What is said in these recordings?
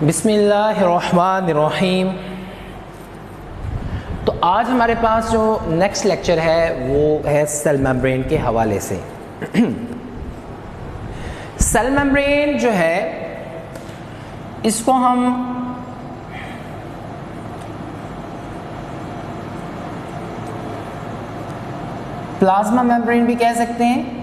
बिस्मिल्लाहिर्रहमानिर्रहीम। तो आज हमारे पास जो नेक्स्ट लेक्चर है वो है सेल मेम्ब्रेन के हवाले से। सेल मेम्ब्रेन जो है इसको हम प्लाज्मा मेम्ब्रेन भी कह सकते हैं,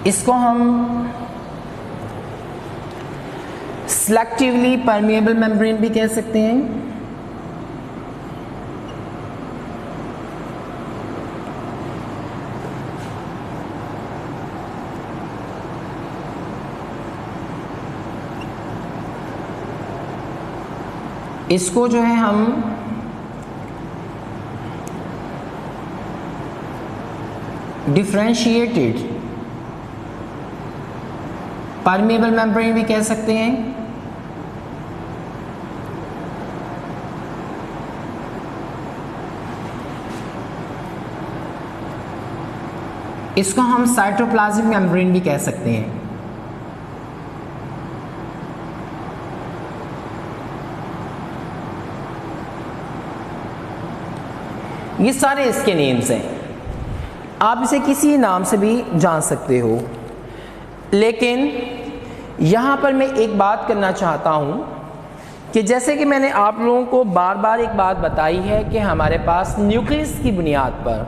इसको हम सिलेक्टिवली परमिएबल मेम्ब्रेन भी कह सकते हैं, इसको जो है हम डिफरेंशिएटेड परमिएबल मेम्ब्रेन भी कह सकते हैं, इसको हम साइटोप्लाज्मिक मेम्ब्रेन भी कह सकते हैं। ये सारे इसके नेम्स हैं, आप इसे किसी नाम से भी जान सकते हो। लेकिन यहाँ पर मैं एक बात करना चाहता हूँ कि जैसे कि मैंने आप लोगों को बार बार एक बात बताई है कि हमारे पास न्यूक्लियस की बुनियाद पर,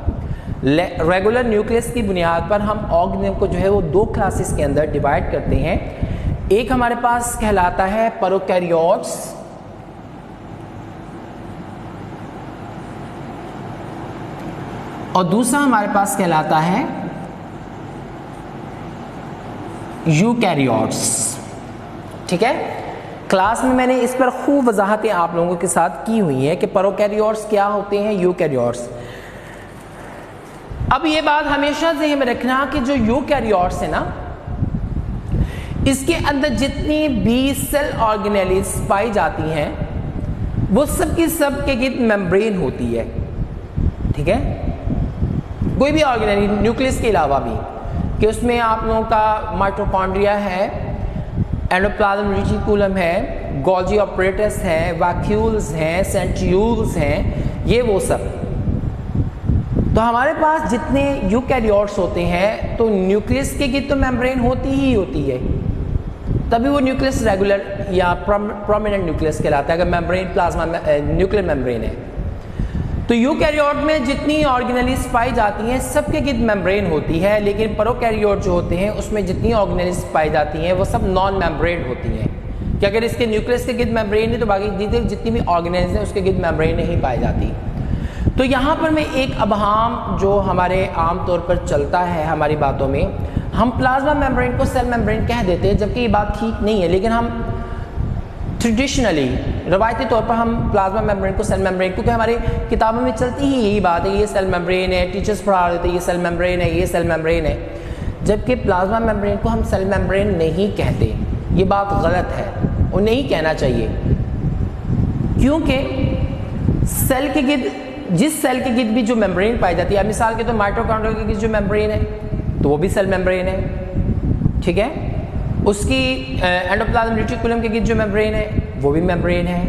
रेगुलर न्यूक्लियस की बुनियाद पर हम ऑर्गेनिज्म को जो है वो दो क्लासेस के अंदर डिवाइड करते हैं। एक हमारे पास कहलाता है प्रोकैरियोट्स, और दूसरा हमारे पास कहलाता है यूकैरियोट्स। ठीक है, क्लास में मैंने इस पर खूब वजाहतें आप लोगों के साथ की हुई हैं कि प्रोकैरियोट्स क्या होते हैं, यूकैरियोट्स। अब ये बात हमेशा ज़हन में रखना कि जो यूकैरियोट्स है ना, इसके अंदर जितनी भी सेल ऑर्गेनेलिस पाई जाती हैं वो सब की सब के गिर्द मेम्ब्रेन होती है। ठीक है, कोई भी ऑर्गेनेल न्यूक्लियस के अलावा भी, कि उसमें आप लोगों का माइटोकॉन्ड्रिया है, एंडोप्लाज्म रेटिकुलम है, गोल्गी ऑपरेटस है, वैक्यूल्स हैं, सेंट्रियूल्स हैं, ये वो सब। तो हमारे पास जितने यूकैरियोट्स होते हैं तो न्यूक्लियस के गिर्द तो मेम्ब्रेन होती ही होती है, तभी वो न्यूक्लियस रेगुलर या प्रोमिनेंट न्यूक्लियस कहलाता है अगर मेम्ब्रेन प्लाज्मा न्यूक्लियर मेम्ब्रेन है। तो यूकैरियोट में जितनी ऑर्गेनेलिस पाई जाती हैं सबके गिर्द मेम्ब्रेन होती है, लेकिन प्रोकैरियोट जो होते हैं उसमें जितनी ऑर्गेनेलिस पाई जाती हैं वो सब नॉन मेम्ब्रेन होती हैं, कि अगर इसके न्यूक्लियस के गिर्द मेम्ब्रेन है तो बाकी जितनी भी ऑर्गेनेलिस हैं उसके गिर्द मेम्ब्रेन नहीं पाई जाती। तो यहाँ पर मैं एक अबहाम जो हमारे आम तौर पर चलता है हमारी बातों में, हम प्लाज्मा मेम्ब्रेन को सेल मेम्ब्रेन कह देते हैं, जबकि ये बात ठीक नहीं है। लेकिन हम ट्रेडिशनली रवायती तौर पर हम प्लाज्मा मेम्ब्रेन को सेल मेम्ब्रेन, क्योंकि हमारी किताबों में चलती ही यही बात है, ये सेल मेम्ब्रेन है, टीचर्स पढ़ा देते हैं ये सेल मेम्ब्रेन है, ये सेल मेम्ब्रेन है, जबकि प्लाज्मा मेम्ब्रेन को हम सेल मेम्ब्रेन नहीं कहते। ये बात गलत है और नहीं कहना चाहिए, क्योंकि सेल के गिर्द, जिस सेल के गिर्द भी जो मेम्ब्रेन पाई जाती है, मिसाल के तो माइटोकॉन्ड्रिया के गिर्द जो मेम्ब्रेन है तो वो भी सेल मेम्ब्रेन है। ठीक है, उसकी एंडोप्लाज्म रेटिकुलम के गिर्द जो मेम्ब्रेन है वो भी मेम्ब्रेन है।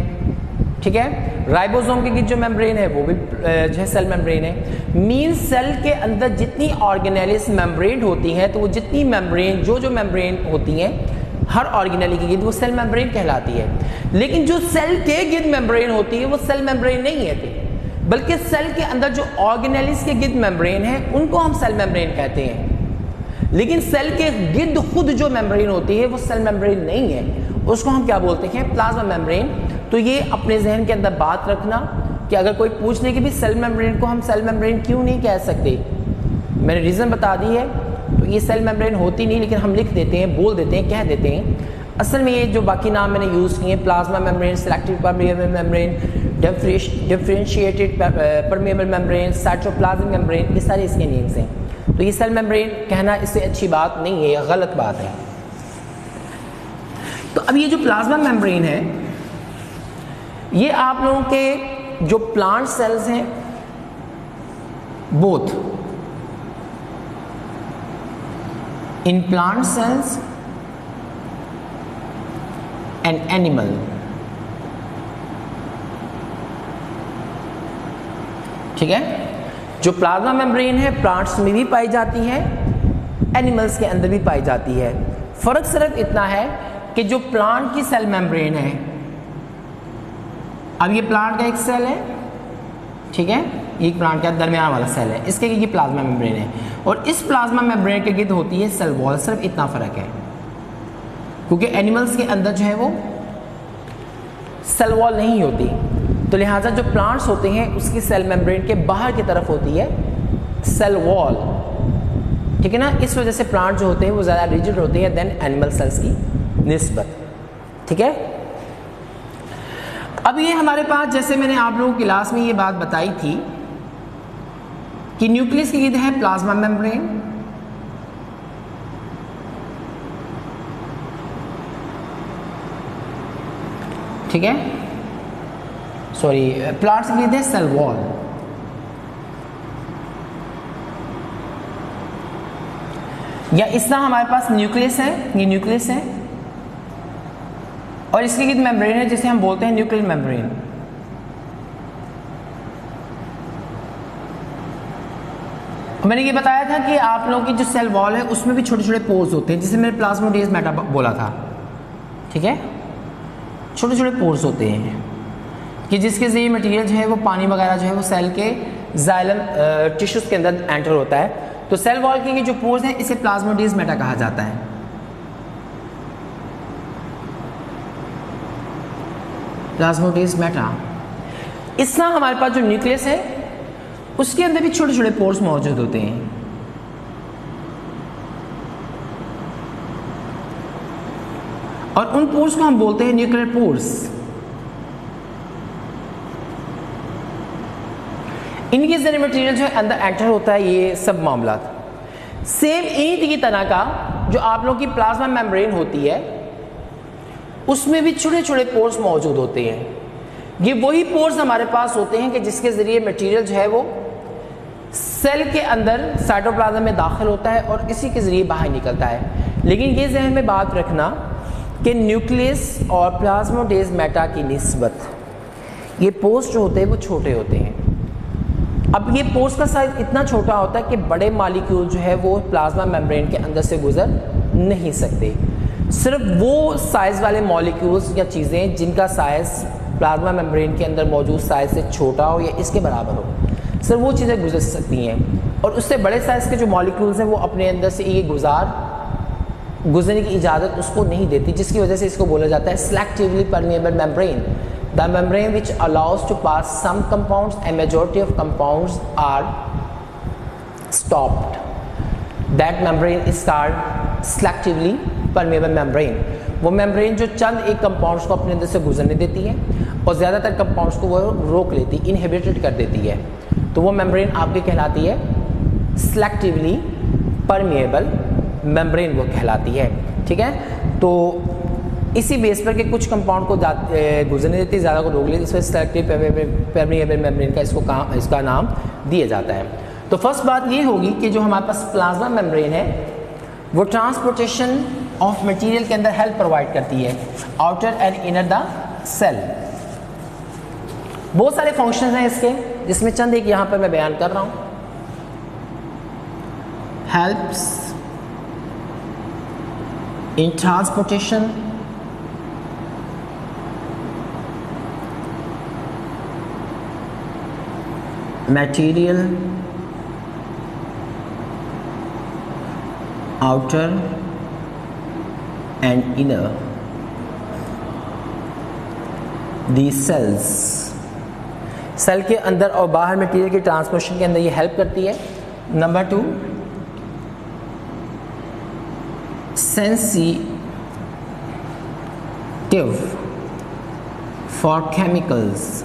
ठीक है, राइबोसोम के गिर्द जो मेम्ब्रेन है वो भी जो है सेल मेम्ब्रेन है। मीन सेल के अंदर जितनी ऑर्गेनेलिस मेम्ब्रेन होती हैं तो वो जितनी मेम्ब्रेन जो मेम्ब्रेन होती हैं हर ऑर्गेनेली के गिर्द वो सेल मेम्ब्रेन कहलाती है। लेकिन जो सेल के गिर्द मेम्ब्रेन होती है वो सेल मेम्ब्रेन नहीं है, बल्कि सेल के अंदर जो ऑर्गेनेलिस के गिर्द मेम्ब्रेन है उनको हम सेल मेम्ब्रेन कहते हैं। लेकिन सेल के गिर्द खुद जो मेम्ब्रेन होती है वो सेल मेम्ब्रेन नहीं है, उसको हम क्या बोलते हैं, प्लाज्मा मेम्ब्रेन। तो ये अपने जहन के अंदर बात रखना कि अगर कोई पूछ ले कि भी सेल मेम्ब्रेन को हम सेल मेम्ब्रेन क्यों नहीं कह सकते, मैंने रीज़न बता दी है। तो ये सेल मेम्ब्रेन होती नहीं, लेकिन हम लिख देते हैं, बोल देते हैं, कह देते हैं। असल में ये जो बाकी नाम मैंने यूज़ किए, plasma membrane, selective permeable membrane, differentiated permeable membrane, cytoplasmic membrane, ये सारे इसके नेम्स हैं। तो ये सेल मेम्ब्रेन कहना इससे अच्छी बात नहीं है, यह गलत बात है। तो अब ये जो प्लाज्मा मेम्ब्रेन है, ये आप लोगों के जो प्लांट सेल्स हैं both in plant cells and animal. ठीक है, जो प्लाज्मा मेम्ब्रेन है प्लांट्स में भी पाई जाती है, एनिमल्स के अंदर भी पाई जाती है। फर्क सिर्फ इतना है कि जो प्लांट की सेल मेम्ब्रेन है, अब ये प्लांट का एक सेल है, ठीक है, एक प्लांट का दरमियान वाला सेल है, इसके ये प्लाज्मा मेम्ब्रेन है, और इस प्लाज्मा मेम्ब्रेन के गिर्द होती है सेल वॉल। सिर्फ इतना फर्क है, क्योंकि एनिमल्स के अंदर जो है वो सेल वॉल नहीं होती, तो लिहाजा जो प्लांट्स होते हैं उसकी सेल मेम्ब्रेन के बाहर की तरफ होती है सेल वॉल, ठीक है ना। इस वजह से प्लांट जो होते हैं वो ज़्यादा रिजिड होते हैं देन एनिमल सेल्स की निस्बत, ठीक है। अब ये हमारे पास, जैसे मैंने आप लोगों की क्लास में ये बात बताई थी कि न्यूक्लियस की गिर्द है प्लाज्मा मेम्ब्रेन, ठीक है, सॉरी, प्लांट्स की गिर्द है सेल वॉल। या इस तरह हमारे पास न्यूक्लियस है, ये न्यूक्लियस है, और इसकी गिर्द मेम्ब्रेन है जिसे हम बोलते हैं न्यूक्लियर मेम्ब्रेन। मैंने ये बताया था कि आप लोगों की जो सेल वॉल है उसमें भी छोटे छोटे पोर्स होते हैं, जिसे मैंने प्लाज्मोडियस मेटा बोला था, ठीक है, छोटे छोटे पोर्स होते हैं कि जिसके जरिए मटेरियल जो है वो पानी वगैरह जो है वो सेल के जाइलम टिश्यूज के अंदर एंटर होता है। तो सेल वॉल के जो पोर्स हैं इसे प्लाज्मोडियस मेटा कहा जाता है। प्लाज्मोडियस मेटा। इस तरह हमारे पास जो न्यूक्लियस है उसके अंदर भी छोटे छोटे पोर्स मौजूद होते हैं, और उन पोर्स को हम बोलते हैं न्यूक्लियर पोर्स। इनके जरिए मटेरियल जो है अंदर एंटर होता है, ये सब मामला। सेम ईंट की तरह का जो आप लोगों की प्लाज्मा मेम्ब्रेन होती है उसमें भी छोटे छोटे पोर्स मौजूद होते हैं। ये वही पोर्स हमारे पास होते हैं कि जिसके ज़रिए मटेरियल जो है वो सेल के अंदर साइटोप्लाज्म में दाखिल होता है और इसी के ज़रिए बाहर निकलता है। लेकिन ये जहन में बात रखना कि न्यूक्लियस और प्लाज्मोडियस मेटा की निस्बत ये पोर्स जो होते हैं वो छोटे होते हैं। अब ये पोर्स का साइज इतना छोटा होता है कि बड़े मॉलिक्यूल जो है वो प्लाज्मा मेम्ब्रेन के अंदर से गुजर नहीं सकते। सिर्फ वो साइज़ वाले मॉलिक्यूल्स या चीज़ें जिनका साइज़ प्लाज्मा मेम्ब्रेन के अंदर मौजूद साइज़ से छोटा हो या इसके बराबर हो, सिर्फ वो चीज़ें गुजर सकती हैं, और उससे बड़े साइज़ के जो मॉलिक्यूल्स हैं वो अपने अंदर से ये गुजरने की इजाज़त उसको नहीं देती, जिसकी वजह से इसको बोला जाता है selectively permeable membrane. The membrane which allows to pass some compounds and majority of compounds are stopped. That membrane is called selectively permeable membrane. वो मेम्ब्रेन जो चंद एक कंपाउंड्स को अपने अंदर से गुजरने देती है और ज़्यादातर कंपाउंड्स को वो रोक लेती, इनहिबिटेड कर देती है, तो वो मेम्ब्रेन आपकी कहलाती है सेलेक्टिवली परमिएबल मेम्ब्रेन, वो कहलाती है, ठीक है। तो इसी बेस पर कि कुछ कंपाउंड को गुजरने देती है, ज़्यादा को रोक लेती है, इसमें सेलेक्टिव परमिएबल मेम्ब्रेन का इसका नाम दिया जाता है। तो फर्स्ट बात ये होगी कि जो हमारे पास प्लाज्मा मेम्ब्रेन है वो ट्रांसपोर्टेशन ऑफ मटेरियल के अंदर हेल्प प्रोवाइड करती है, outer and inner the cell. बहुत सारे फंक्शंस हैं इसके, जिसमें चंद एक यहाँ पर मैं बयान कर रहा हूँ। Helps in transportation material outer and inner these cells। Cell के अंदर और बाहर मटेरियल के ट्रांसपोर्टेशन के अंदर ये हेल्प करती है। Number 2, sensitive for chemicals,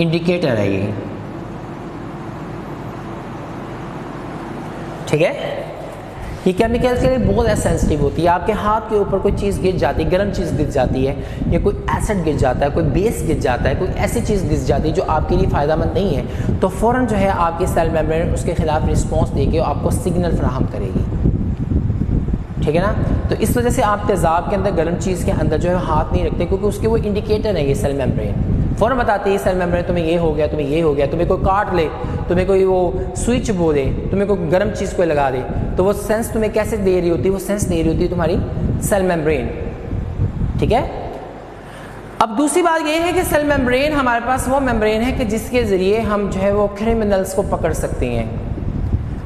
indicator है ये, ठीक है। ये केमिकल्स के लिए बहुत ज़्यादा सेंसिटिव होती है। आपके हाथ के ऊपर कोई चीज़ गिर जाती है, गर्म चीज़ गिर जाती है, या कोई एसिड गिर जाता है, कोई बेस गिर जाता है, कोई ऐसी चीज़ गिर जाती है जो आपके लिए फ़ायदेमंद नहीं है, तो फ़ौरन जो है आपकी सेल मेम्ब्रेन उसके खिलाफ रिस्पॉन्स देके आपको सिग्नल फराहम करेगी, ठीक है ना। तो इस वजह से आप तेज़ाब के अंदर गर्म चीज़ के अंदर जो है हाथ नहीं रखते, क्योंकि उसके वो इंडिकेटर है ये सेल मेम्ब्रेन, फ़ौरन बताती है सेल मेम्ब्रेन तुम्हें ये हो गया, तुम्हें ये हो गया, तुम्हें कोई काट ले, तुम्हें कोई वो स्विच बो दे, तुम्हें कोई गर्म चीज़ कोई लगा दे, तो वो सेंस तुम्हें कैसे दे रही होती है, वो सेंस दे रही होती है तुम्हारी सेल मेम्ब्रेन, ठीक है। अब दूसरी बात ये है कि सेल मेम्ब्रेन हमारे पास वो मेम्ब्रेन है कि जिसके ज़रिए हम जो है वो क्रिमिनल्स को पकड़ सकते हैं,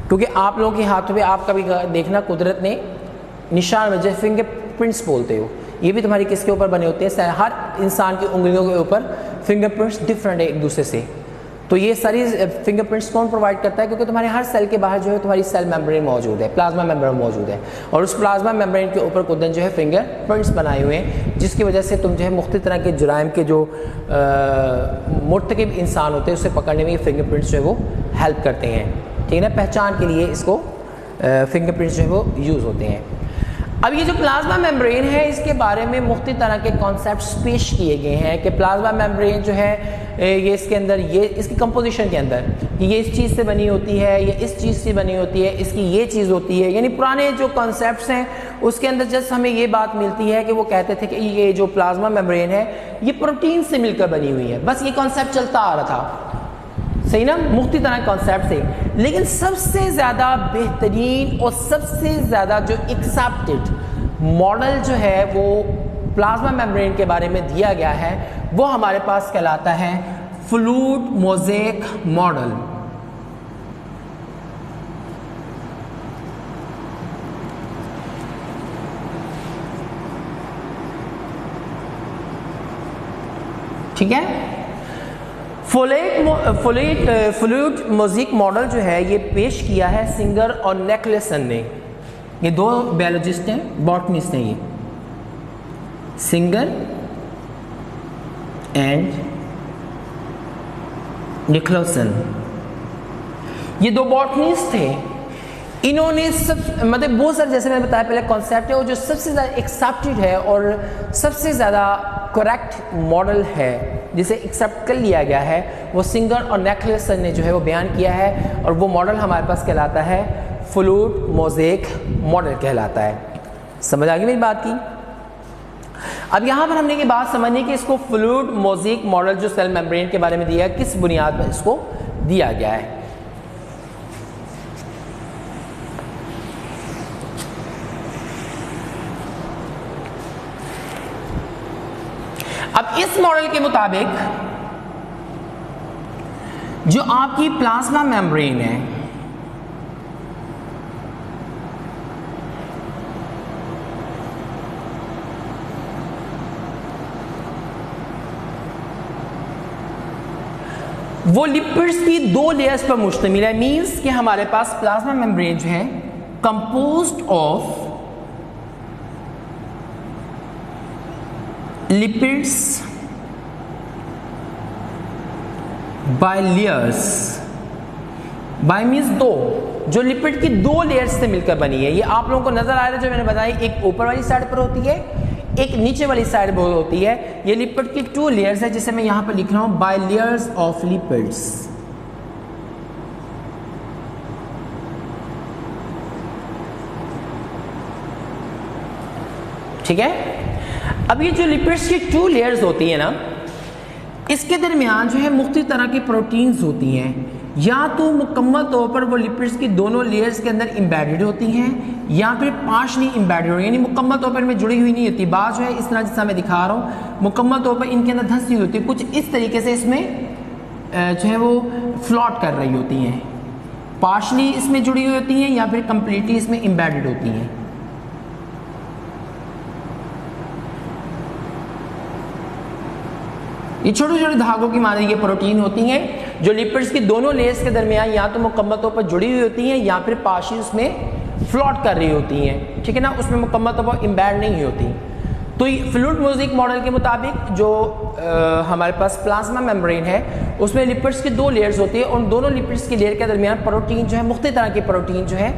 क्योंकि आप लोगों के हाथों पे आप कभी देखना कुदरत ने निशान में जैसे फिंगरप्रिंट्स बोलते हो, ये भी तुम्हारी किसके ऊपर बने होते हैं, हर इंसान की उंगलियों के ऊपर फिंगरप्रिंट्स डिफरेंट है एक दूसरे से। तो ये सारी फिंगरप्रिंट्स कौन प्रोवाइड करता है, क्योंकि तुम्हारे हर सेल के बाहर जो है तुम्हारी सेल मेम्ब्रेन मौजूद है, प्लाज्मा मेम्ब्रेन मौजूद है, और उस प्लाज्मा मेम्ब्रेन के ऊपर कुदरत जो है फिंगरप्रिंट्स बनाए हुए हैं, जिसकी वजह से तुम जो है मुख्तलिफ तरह के जुराइम के जो मुर्तकिब इंसान होते हैं उसे पकड़ने में ये फिंगरप्रिंट्स जो है वो हेल्प करते हैं, ठीक है ना। पहचान के लिए इसको फिंगरप्रिंट्स जो है वो यूज़ होते हैं। अब ये जो प्लाज्मा मेम्ब्रेन है इसके बारे में मुख्तलिफ तरह के कॉन्सेप्ट्स पेश किए गए हैं कि प्लाज्मा मेम्ब्रेन जो है ये इसके अंदर ये इसकी कंपोजिशन के अंदर कि ये इस चीज़ से बनी होती है, ये इस चीज़ से बनी होती है, इसकी ये चीज़ होती है, यानी पुराने जो कॉन्सेप्ट्स हैं उसके अंदर जस्ट हमें ये बात मिलती है कि वो कहते थे कि ये जो प्लाज्मा मेम्ब्रेन है ये प्रोटीन से मिलकर बनी हुई है, बस ये कॉन्सेप्ट चलता आ रहा था, सही ना, मुख्तलिफ तरह के कॉन्सेप्ट से। लेकिन सबसे ज़्यादा बेहतरीन और सबसे ज़्यादा जो एक्सेप्टेड मॉडल जो है वो प्लाज्मा मेम्ब्रेन के बारे में दिया गया है वो हमारे पास कहलाता है फ्लूइड मोज़ेक मॉडल। ठीक है, फ्लूइड मोज़ेक मॉडल जो है ये पेश किया है सिंगर और नेकलेसन ने। ये दो बायोलॉजिस्ट हैं, बॉटनिस्ट हैं, ये सिंगर एंड निकलसन, ये दो बॉटनिस्ट थे। इन्होंने सब मतलब बहुत सारे, जैसे मैंने बताया पहले कॉन्सेप्ट है, और जो सबसे ज़्यादा एक्सेप्टेड है और सबसे ज़्यादा करेक्ट मॉडल है जिसे एक्सेप्ट कर लिया गया है वो सिंगर और नेकलेसन ने जो है वो बयान किया है, और वो मॉडल हमारे पास कहलाता है फ्लूइड मोज़ेक मॉडल कहलाता है। समझ आ गई मेरी बात की। अब यहाँ पर हमने ये बात समझनी कि इसको फ्लूइड मोज़ेक मॉडल जो सेल मेम्ब्रेन के बारे में दिया है किस बुनियाद पर इसको दिया गया है। अब इस मॉडल के मुताबिक जो आपकी प्लाज्मा मेम्ब्रेन है वो लिपिड्स की दो लेयर्स पर मुश्तमिल है। मींस कि हमारे पास प्लाज्मा मेम्ब्रेन जो है composed of lipids by layers, by means दो, जो लिपिड की दो लेयर्स से मिलकर बनी है। ये आप लोगों को नजर आ रहा है जो मैंने बताया, एक ऊपर वाली साइड पर होती है, एक नीचे वाली साइड पर होती है। ये लिपिड की टू लेयर्स है जिसे मैं यहां पर लिख रहा हूं बाय लेयर्स ऑफ लिपिड्स। ठीक है, अब ये जो लिपिड्स की टू लेयर्स होती है ना, इसके दरमियान जो है मुख्तलिफ तरह की प्रोटीन्स होती हैं, या तो मुकम्मल तौर पर वो लिपिड्स की दोनों लेयर्स के अंदर एम्बेडेड होती हैं, या फिर पार्शली एम्बेडेड, यानी मुकम्मल तौर पर इनमें जुड़ी हुई नहीं होती। बात जो है इस तरह जैसा मैं दिखा रहा हूँ, मुकम्मल तौर पर इनके अंदर धंसी होती है, कुछ इस तरीके से इसमें जो है वो फ्लॉट कर रही होती हैं, पार्शली इसमें जुड़ी हुई होती हैं या फिर कंप्लीटली इसमें एम्बेडेड होती हैं। ये छोटे छोटे धागों की माने ये प्रोटीन होती हैं जो लिपिड्स की दोनों लेयर्स के दरमियान या तो मुकम्मल तौर पर जुड़ी हुई होती हैं या फिर पार्शियल उसमें फ्लॉट कर रही होती हैं, ठीक है ना, उसमें मुकम्मल तौर पर एम्बेड नहीं होती। तो ये फ्लूइड मोज़ेक मॉडल के मुताबिक जो हमारे पास प्लाज्मा मेम्ब्रेन है उसमें लिपिड्स की दो लेयर्स होती है, उन दोनों लिपिड्स की लेयर के दरमियान प्रोटीन जो है मुख्तलिफ तरह के प्रोटीन जो है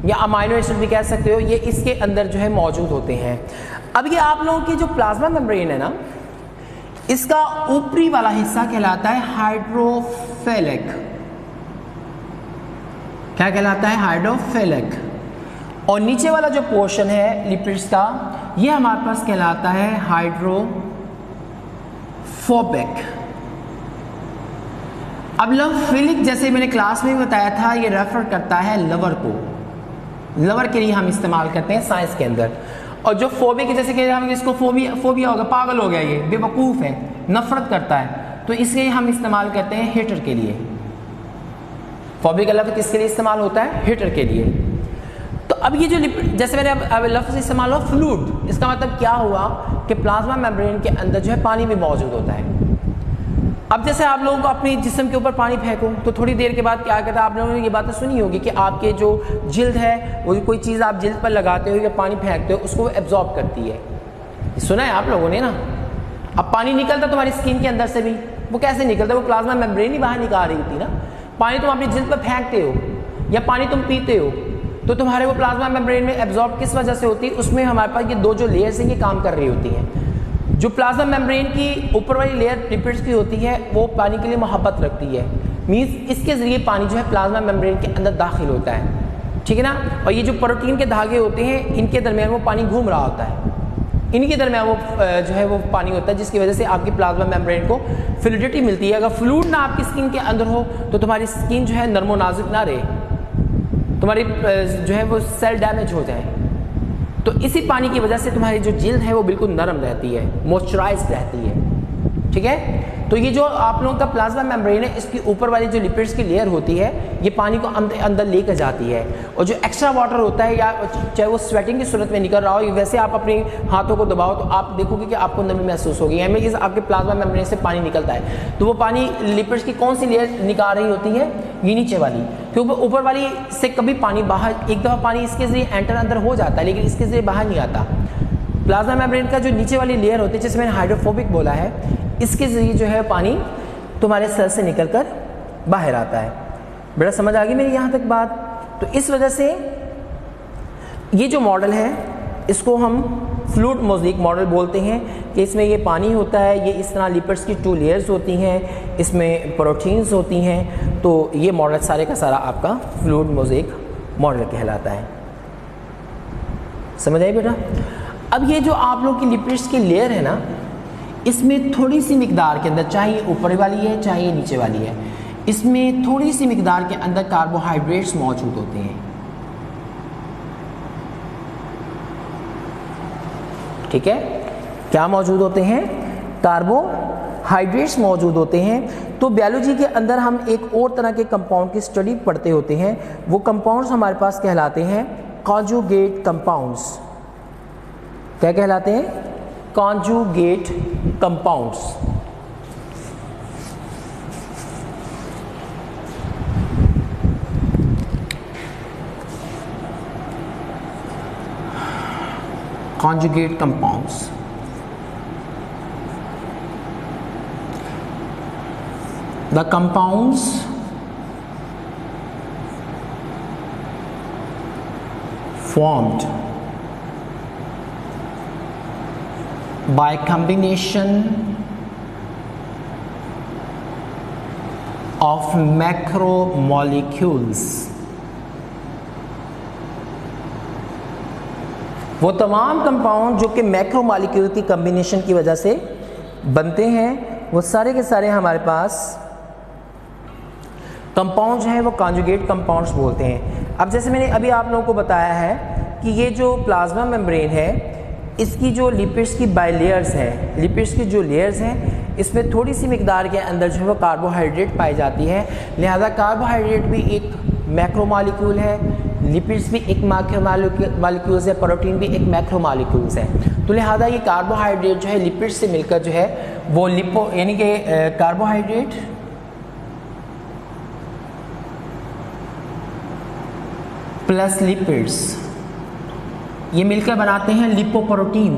या अमाइनो एसिड भी कह सकते हो, ये इसके अंदर जो है मौजूद होते हैं। अब ये आप लोगों की जो प्लाज्मा मेम्ब्रेन है ना, इसका ऊपरी वाला हिस्सा कहलाता है हाइड्रोफिलिक। क्या कहलाता है? हाइड्रोफिलिक। और नीचे वाला जो पोर्शन है लिपिड्स का, ये हमारे पास कहलाता है हाइड्रोफोबिक। अब लवफिलिक जैसे मैंने क्लास में भी बताया था, ये रेफर करता है लवर को, लवर के लिए हम इस्तेमाल करते हैं साइंस के अंदर। और जो फोबिक जैसे कि हम इसको फोबिया होगा, पागल हो गया, ये बेवकूफ़ है, नफरत करता है, तो इसलिए हम इस्तेमाल करते हैं हेटर के लिए। फोबिक का लफ्ज़ किसके लिए इस्तेमाल होता है? हेटर के लिए। तो अब ये जो जैसे मैंने अब लफ्ज़ इस्तेमाल हुआ फ्लूइड, इसका मतलब क्या हुआ कि प्लाज्मा मेम्ब्रेन के अंदर जो है पानी भी मौजूद होता है। अब जैसे आप लोगों को अपने जिस्म के ऊपर पानी फेंको तो थोड़ी देर के बाद क्या कहता है, आप लोगों ने ये बातें सुनी होगी कि आपके जो जिल्द है, वो कोई चीज़ आप जिल्द पर लगाते हो या पानी फेंकते हो, उसको एब्जॉर्ब करती है। सुना है आप लोगों ने ना? अब पानी निकलता तुम्हारी स्किन के अंदर से भी, वो कैसे निकलता है? वो प्लाज्मा मेम्ब्रेन ही बाहर निकाल रही होती ना। पानी तुम अपनी जिल्द पर फेंकते हो या पानी तुम पीते हो, तो तुम्हारे वो प्लाज्मा मेम्ब्रेन में एब्जॉर्ब किस वजह से होती है? उसमें हमारे पास ये दो जो लेयर्स हैं ये काम कर रही होती हैं। जो प्लाज्मा मेम्ब्रेन की ऊपर वाली लेयर लिपिड्स की होती है, वो पानी के लिए मोहब्बत रखती है, मीन्स इसके ज़रिए पानी जो है प्लाज्मा मेम्ब्रेन के अंदर दाखिल होता है, ठीक है ना। और ये जो प्रोटीन के धागे होते हैं, इनके दरमियान वो पानी घूम रहा होता है, इनके दरमियान वो जो है वो पानी होता है, जिसकी वजह से आपकी प्लाज्मा मेम्ब्रेन को फ्लूइडिटी मिलती है। अगर फ्लूइड ना आपकी स्किन के अंदर हो तो तुम्हारी स्किन जो है नर्मो नाजुक ना रहे, तुम्हारी जो है वो सेल डैमेज हो जाए। तो इसी पानी की वजह से तुम्हारी जो जिल्द है वो बिल्कुल नरम रहती है, मॉइस्चराइज्ड रहती है, ठीक है। तो ये जो आप लोगों का प्लाज्मा मेम्ब्रेन है, इसकी ऊपर वाली जो लिपिड्स की लेयर होती है, ये पानी को अंदर लेकर जाती है। और जो एक्स्ट्रा वाटर होता है, या चाहे वो स्वेटिंग की सूरत में निकल रहा हो, वैसे आप अपने हाथों को दबाओ तो आप देखोगे कि आपको नमी महसूस होगी, यानी कि आपके प्लाज्मा मेम्ब्रेन से पानी निकलता है। तो वो पानी लिपिड्स की कौन सी लेयर निकाल रही होती है? ये नीचे वाली, क्योंकि ऊपर वाली से कभी पानी बाहर, एक दफ़ा पानी इसके जरिए एंटर अंदर हो जाता है, लेकिन इसके जरिए बाहर नहीं आता। प्लाज्मा मेम्ब्रेन का जो नीचे वाली लेयर होती है, जिसे मैंने हाइड्रोफोबिक बोला है, इसके जरिए जो है पानी तुम्हारे सेल से निकलकर बाहर आता है। बड़ा समझ आ गई मेरी यहाँ तक बात? तो इस वजह से ये जो मॉडल है, इसको हम फ्लूइड मोज़ेक मॉडल बोलते हैं, कि इसमें ये पानी होता है, ये इस तरह लिपिड्स की 2 लेयर्स होती हैं, इसमें प्रोटीन्स होती हैं। तो ये मॉडल सारे का सारा आपका फ्लूइड मोज़ेक मॉडल कहलाता है। समझ आई बेटा? अब ये जो आप लोग की लिपिड्स की लेयर है ना, इसमें थोड़ी सी मिकदार के अंदर, चाहे ये ऊपर वाली है चाहे ये नीचे वाली है, इसमें थोड़ी सी मिकदार के अंदर कार्बोहाइड्रेट्स मौजूद होते हैं, ठीक है। क्या मौजूद होते हैं? कार्बोहाइड्रेट्स मौजूद होते हैं। तो बायोलॉजी के अंदर हम एक और तरह के कंपाउंड की स्टडी पढ़ते होते हैं, वो कंपाउंड्स हमारे पास कहलाते हैं कॉन्जुगेट कंपाउंड्स। क्या कहलाते हैं? Conjugate compounds. Conjugate compounds. The compounds formed by combination of macromolecules, वो तमाम कंपाउंड जो कि मैक्रोमॉलिक्यूल की कम्बिनेशन की वजह से बनते हैं, वो सारे के सारे हमारे पास कंपाउंड्स हैं, वो कॉन्जुगेट कंपाउंड्स बोलते हैं। अब जैसे मैंने अभी आप लोगों को बताया है कि ये जो प्लाज्मा मेम्ब्रेन है, इसकी जो लिपिड्स की बाइलेयर्स हैं, लिपिड्स की जो लेयर्स हैं, इसमें थोड़ी सी मिकदार के अंदर जो है वो कार्बोहाइड्रेट पाई जाती है। लिहाजा कार्बोहाइड्रेट भी एक मैक्रोमॉलिक्यूल है, लिपिड्स भी एक मैक्रोमॉलिक्यूल्स है, प्रोटीन भी एक मैक्रोमॉलिक्यूल्स है। तो लिहाजा ये कार्बोहाइड्रेट जो है लिपिड्स से मिलकर जो है वो लिपो, यानी कि कार्बोहाइड्रेट प्लस लिपिड्स, ये मिलकर बनाते हैं लिपोप्रोटीन।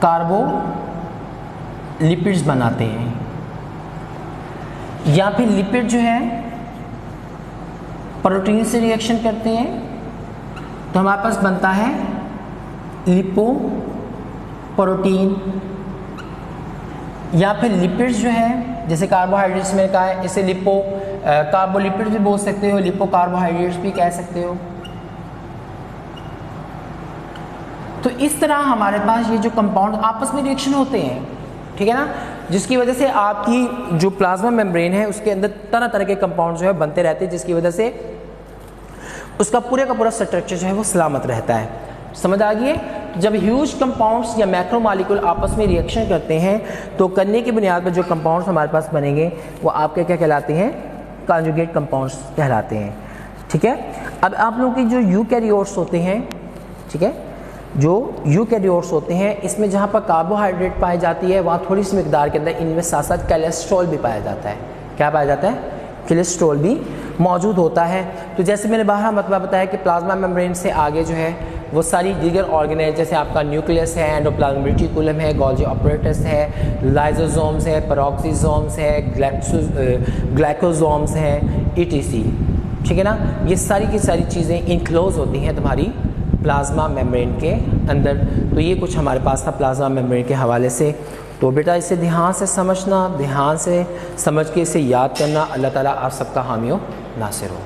कार्बो लिपिड्स बनाते हैं, या फिर लिपिड जो है प्रोटीन से रिएक्शन करते हैं तो हमारे पास बनता है लिपोप्रोटीन, या फिर लिपिड्स जो है, जैसे कार्बोहाइड्रेट्स में कहा है, इसे कार्बोलिपिड्स भी बोल सकते हो, लिपोकार्बोहाइड्रेट्स भी कह सकते हो। तो इस तरह हमारे पास ये जो कंपाउंड आपस में रिएक्शन होते हैं, ठीक है ना, जिसकी वजह से आपकी जो प्लाज्मा मेम्ब्रेन है उसके अंदर तरह तरह के कंपाउंड जो है बनते रहते हैं, जिसकी वजह से उसका पूरे का पूरा स्ट्रक्चर जो है वो सलामत रहता है। समझ आ गई है? जब ह्यूज कंपाउंड्स या मैक्रोमॉलिक्यूल आपस में रिएक्शन करते हैं तो करने की बुनियाद पर जो कंपाउंड्स हमारे पास बनेंगे वो आपके क्या कहलाते हैं? कॉन्जुगेट कंपाउंड्स कहलाते हैं। ठीक है, अब आप लोगों की जो यूकैरियोट्स होते हैं, ठीक है, जो यूकैरियोट्स होते हैं, इसमें जहाँ पर कार्बोहाइड्रेट पाई जाती है वहाँ थोड़ी सी मिकदार के अंदर इनमें साथ साथ कोलेस्ट्रॉल भी पाया जाता है। क्या पाया जाता है? कोलेस्ट्रॉल भी मौजूद होता है। तो जैसे मैंने बाहर मतलब बताया कि प्लाज्मा मेम्ब्रेन से आगे जो है वो सारी दीगर ऑर्गेनेज, जैसे आपका न्यूक्लियस है, एंडोप्लाज्मिक रेटिकुलम है, गोल्गी ऑपरेटस है, लाइसोसोम्स है, पेरोक्सिसोम्स है, ग्लाइकोसोम्स हैं, ETC। ठीक है ना, ये सारी की सारी चीज़ें इनक्लोज होती हैं तुम्हारी प्लाज्मा मेम्ब्रेन के अंदर। तो ये कुछ हमारे पास था प्लाज्मा मेम्ब्रेन के हवाले से। तो बेटा इसे ध्यान से समझना, ध्यान से समझ के इसे याद करना। अल्लाह ताला आप सबका हामी व नासिर हो।